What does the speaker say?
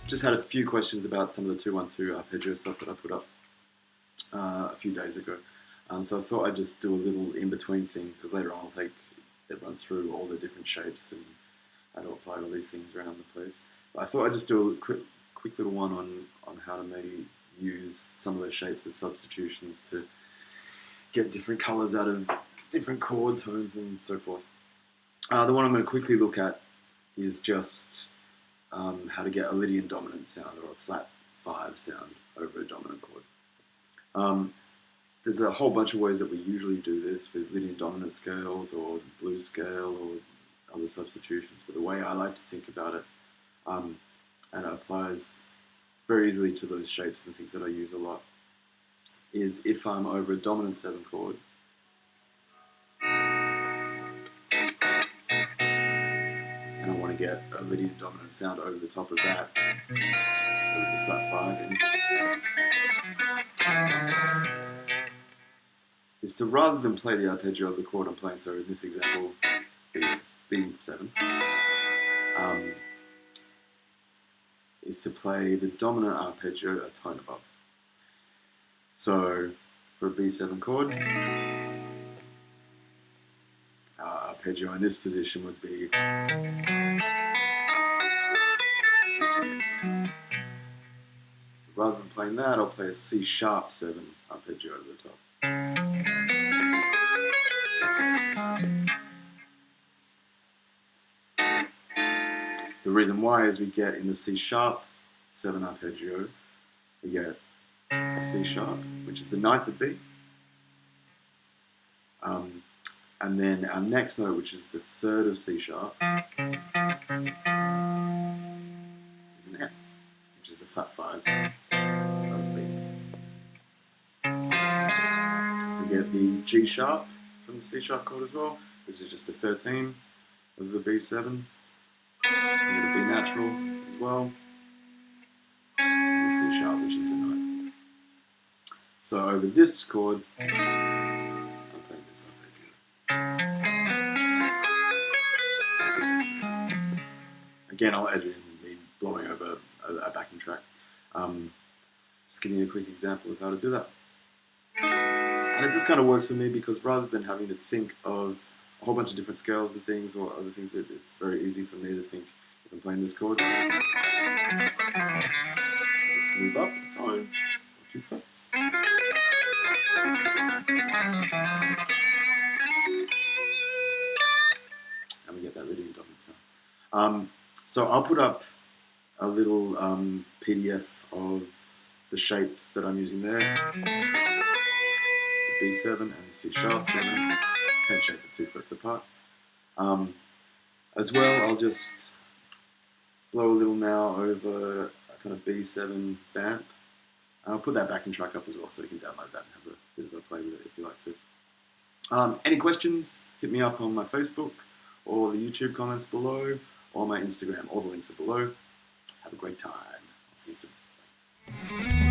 Just had a few questions about some of the 2-1-2 arpeggio stuff that I put up a few days ago. So I thought I'd just do a little in-between thing, because later on I'll take everyone through all the different shapes and how to apply all these things around the place. But I thought I'd just do a quick little one on how to maybe use some of those shapes as substitutions to get different colours out of different chord tones and so forth. The one I'm going to quickly look at is just how to get a Lydian Dominant sound, or a flat 5 sound over a dominant chord. There's a whole bunch of ways that we usually do this with Lydian Dominant scales or blues scale or other substitutions, but the way I like to think about it, and it applies very easily to those shapes and things that I use a lot, is if I'm over a dominant 7 chord, and I want to get a Lydian Dominant sound over the top of that, so with the flat 5 in, is to, rather than play the arpeggio of the chord I'm playing, so in this example, B7, is to play the dominant arpeggio a tone above. So for a B7 chord, arpeggio in this position would be rather than playing that, I'll play a C sharp 7 arpeggio over the top. The reason why is we get in the C sharp 7 arpeggio, we get a C sharp, which is the 9th of B, and then our next note, which is the 3rd of C sharp, is an F, which is the flat 5 of B. We get the G sharp from the C sharp chord as well, which is just a 13 of the B7. We get a B natural as well, and the C sharp, which is the 9th. So over this chord, I'm playing this arpeggio. Again, I'll edit in me blowing over a backing track. Just giving you a quick example of how to do that. And it just kind of works for me, because rather than having to think of a whole bunch of different scales and things, or other things, it's very easy for me to think, if I'm playing this chord, I'll just move up a tone, or 2 frets. And we get that Lydian Dominant sound. So I'll put up a little PDF of the shapes that I'm using there. The B7 and the C sharp 7, same shape but 2 frets apart. As well, I'll just blow a little now over a kind of B7 vamp. And I'll put that backing track up as well, so you can download that and have a bit of a play with it if you like to. Any questions, hit me up on my Facebook, or the YouTube comments below, or my Instagram. All the links are below. Have a great time. I'll see you soon.